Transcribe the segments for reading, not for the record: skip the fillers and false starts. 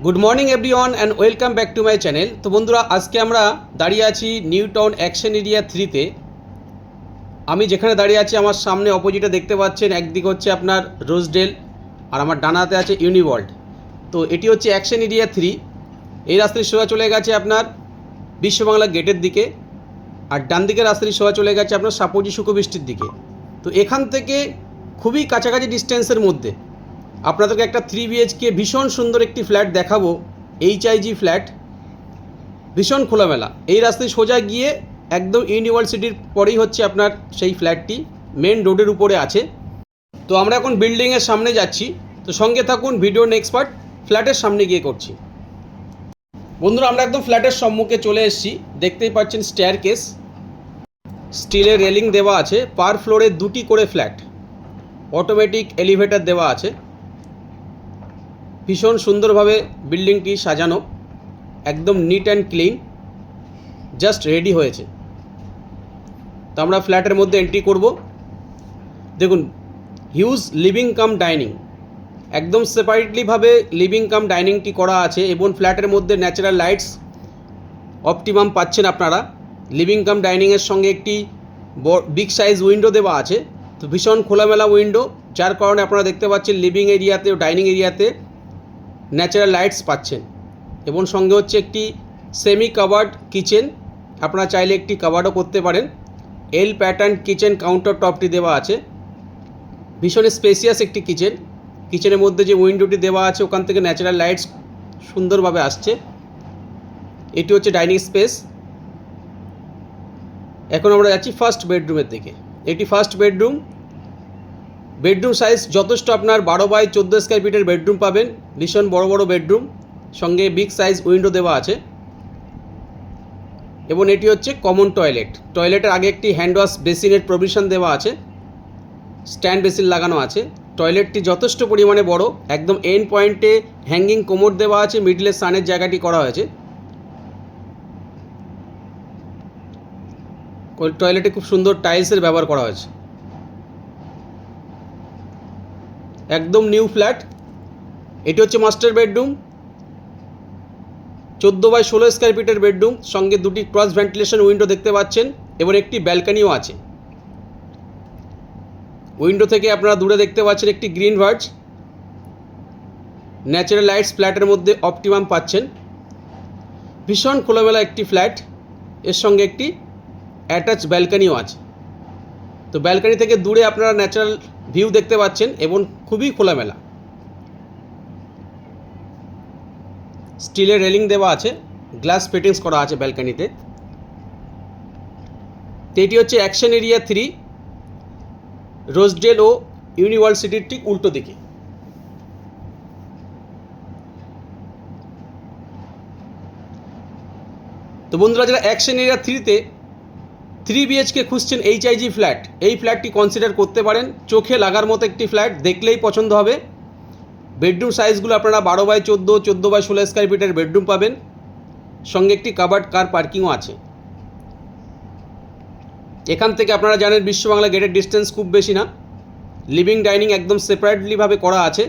Good morning everyone and welcome back to my channel. তো বন্ধুরা, আজকে আমরা দাঁড়িয়ে আছি নিউ টাউন অ্যাকশন এরিয়া 3-তে। আমি যেখানে দাঁড়িয়ে আছি আমার সামনে অপোজিটে দেখতে পাচ্ছেন, একদিকে হচ্ছে আপনার রোজডেল আর আমার ডানাতে আছে ইউনিওয়ার্ল্ড। তো এটি হচ্ছে অ্যাকশন এরিয়া 3। এই রাস্তায় সোজা চলে গেছে আপনার বিশ্ববাংলা গেটের দিকে, আর ডান দিকের রাস্তায় সোজা চলে গেছে আপনার সাপোজি সুকবৃষ্টির দিকে। তো এখান থেকে খুবই কাছাকাছি ডিস্টেন্সের মধ্যে আপনাদেরকে একটা 3 BHK ভীষণ সুন্দর একটি ফ্ল্যাট দেখাবো। HIG ফ্ল্যাট, ভীষণ খোলামেলা। এই রাস্তায় সোজা গিয়ে একদম ইউনিভার্সিটির পরেই হচ্ছে আপনার সেই ফ্ল্যাটটি, মেন রোডের উপরে আছে। তো আমরা এখন বিল্ডিংয়ের সামনে যাচ্ছি, তো সঙ্গে থাকুন, ভিডিও নেক্সট পার্ট ফ্ল্যাটের সামনে গিয়ে করছি। বন্ধুরা, আমরা একদম ফ্ল্যাটের সম্মুখে চলে এসেছি। দেখতেই পাচ্ছেন স্টেয়ার কেস, স্টিলের রেলিং দেওয়া আছে, পার ফ্লোরে 2টি করে ফ্ল্যাট, অটোমেটিক এলিভেটর দেওয়া আছে। ভীষণ সুন্দরভাবে বিল্ডিংটি সাজানো, একদম neat and clean, just ready হয়েছে। তো আমরা ফ্ল্যাটের মধ্যে এন্ট্রি করব। দেখুন, হিউজ লিভিং কাম ডাইনিং, একদম সেপারেটলিভাবে লিভিং কাম ডাইনিংটি করা আছে, এবং ফ্ল্যাটের মধ্যে ন্যাচারাল লাইটস অপটিমাম পাচ্ছেন আপনারা। লিভিং কাম ডাইনিংয়ের সঙ্গে একটি বিগ সাইজ উইন্ডো দেওয়া আছে। তো ভীষণ খোলামেলা উইন্ডো, যার কারণে আপনারা দেখতে পাচ্ছেন লিভিং এরিয়াতে ও ডাইনিং এরিয়াতে ন্যাচারাল লাইটস পাচ্ছেন। এবং সঙ্গে হচ্ছে একটি সেমি কাভার্ড কিচেন, আপনারা চাইলে একটি কাভার্ডও করতে পারেন। এল প্যাটার্ন কিচেন কাউন্টার টপটি দেওয়া আছে, ভীষণ স্পেসিয়াস একটি কিচেন। কিচেনের মধ্যে যে উইন্ডোটি দেওয়া আছে ওখান থেকে ন্যাচারাল লাইটস সুন্দরভাবে আসছে। এটি হচ্ছে ডাইনিং স্পেস। এখন আমরা যাচ্ছি ফার্স্ট বেডরুমের দিকে। এটি ফার্স্ট বেডরুম। বেডরুম সাইজ যথেষ্ট, আপনার 12x14 স্কোয়ার ফিটের বেডরুম পাবেন। ভীষণ বড় বড় বেডরুম, সঙ্গে বিগ সাইজ উইন্ডো দেওয়া আছে। এবং এটি হচ্ছে কমন টয়লেট। টয়লেটের আগে একটি হ্যান্ড ওয়াশ বেসিনের প্রভিশন দেওয়া আছে, স্ট্যান্ড বেসিন লাগানো আছে। টয়লেটটি যথেষ্ট পরিমাণে বড়, একদম এন্ড পয়েন্টে হ্যাঙ্গিং কোমোড দেওয়া আছে, মিডলে সানের জায়গাটি করা হয়েছে। টয়লেটে খুব সুন্দর টাইলসের ব্যবহার করা হয়েছে। একদম নিউ ফ্ল্যাট। এটি হচ্ছে মাস্টার বেডরুম, 14x16 স্কোয়ার ফিটের বেডরুম, সঙ্গে 2টি ক্রস ভেন্টিলেশন উইন্ডো দেখতে পাচ্ছেন, এবং একটি ব্যালকনিও আছে। উইন্ডো থেকে আপনারা দূরে দেখতে পাচ্ছেন একটি গ্রিন ভার্জ। ন্যাচারাল লাইটস ফ্ল্যাটের মধ্যে অপটিমাম পাচ্ছেন। ভীষণ খোলামেলা একটি ফ্ল্যাট, এর সঙ্গে একটি অ্যাটাচ ব্যালকনিও আছে। তো ব্যালকনি থেকে দূরে আপনারা ন্যাচারাল ভিউ দেখতে পাচ্ছেন, এবং খুবই খোলামেলা। স্টিলের রেলিং দেওয়া আছে, গ্লাস ফিটিংস করা আছে ব্যালকনিতে। তো এটি হচ্ছে অ্যাকশন এরিয়া 3, রোজডেল ও ইউনিভার্সিটির ঠিক উল্টো দিকে। তো বন্ধুরা, যারা অ্যাকশন এরিয়া 3-তে 3 BHK খুঁজছেন HIG ফ্ল্যাট, এই ফ্ল্যাটটি কনসিডার করতে পারেন। চোখে লাগার মতো একটি ফ্ল্যাট, দেখলেই পছন্দ হবে। বেডরুম সাইজগুলো আপনারা 12x14, 14x16 স্কোয়ার ফিটের বেডরুম পাবেন, সঙ্গে একটি কাভার্ড কার পার্কিংও আছে। এখান থেকে আপনারা জানেন বিশ্ববাংলা গেটের ডিস্টেন্স খুব বেশি না। লিভিং ডাইনিং একদম সেপারেটলিভাবে করা আছে,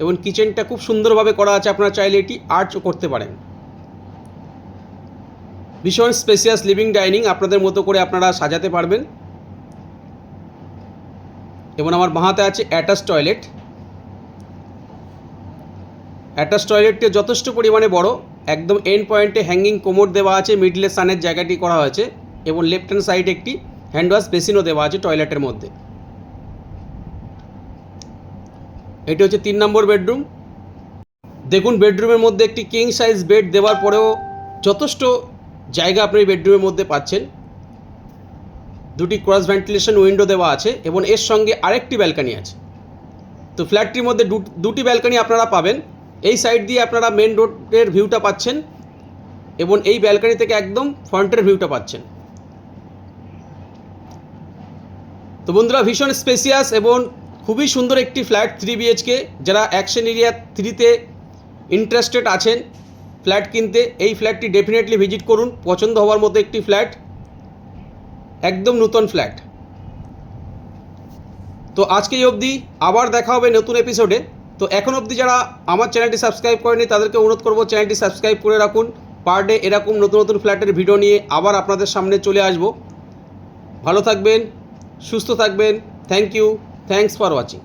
এবং কিচেনটা খুব সুন্দরভাবে করা আছে। আপনারা চাইলে এটি আর্চও করতে পারেন। ভীষণ স্পেসিয়াস লিভিং ডাইনিং, আপনাদের মতো করে আপনারা সাজাতে পারবেন। এবং আমার বাঁহাতে আছে অ্যাটাচ টয়লেট। অ্যাটাচ টয়লেটটি যথেষ্ট পরিমাণে বড়, একদম এন্ড পয়েন্টে হ্যাঙ্গিং কোমোড দেওয়া আছে, মিডলে সানের জায়গাটি করা হয়েছে, এবং লেফট হ্যান্ড সাইডে একটি হ্যান্ড ওয়াশ বেসিনও দেওয়া আছে টয়লেটের মধ্যে। এটি হচ্ছে 3 নম্বর বেডরুম। দেখুন, বেডরুমের মধ্যে একটি কিং সাইজ বেড দেওয়ার পরেও যথেষ্ট জায়গা আপনি বেডরুমের মধ্যে পাচ্ছেন। 2টি ক্রস ভেন্টিলেশন উইন্ডো দেওয়া আছে, এবং এর সঙ্গে আরেকটি ব্যালকনি আছে। তো ফ্ল্যাটটির মধ্যে 2টি ব্যালকনি আপনারা পাবেন। এই সাইড দিয়ে আপনারা মেন রোডের ভিউটা পাচ্ছেন, এবং এই ব্যালকনি থেকে একদম ফ্রন্টের ভিউটা পাচ্ছেন। তো বন্ধুরা, ভীষণ স্পেসিয়াস এবং খুবই সুন্দর একটি ফ্ল্যাট 3 BHK। যারা অ্যাকশন এরিয়া 3-তে ইন্টারেস্টেড আছেন ফ্ল্যাট কিনতে, এই ফ্ল্যাটটি ডেফিনেটলি ভিজিট করুন। পছন্দ হওয়ার মতো একটি ফ্ল্যাট, একদম নতুন ফ্ল্যাট। তো আজকে অবধি, আবার দেখা হবে নতুন এপিসোডে। তো এখন অবধি যারা আমার চ্যানেলটি সাবস্ক্রাইব করেনি তাদেরকে অনুরোধ করব চ্যানেলটি সাবস্ক্রাইব করে রাখুন। পার ডে এরকম নতুন নতুন ফ্ল্যাটের ভিডিও নিয়ে আবার আপনাদের সামনে চলে আসব। ভালো থাকবেন, সুস্থ থাকবেন। Thank you, thanks for watching.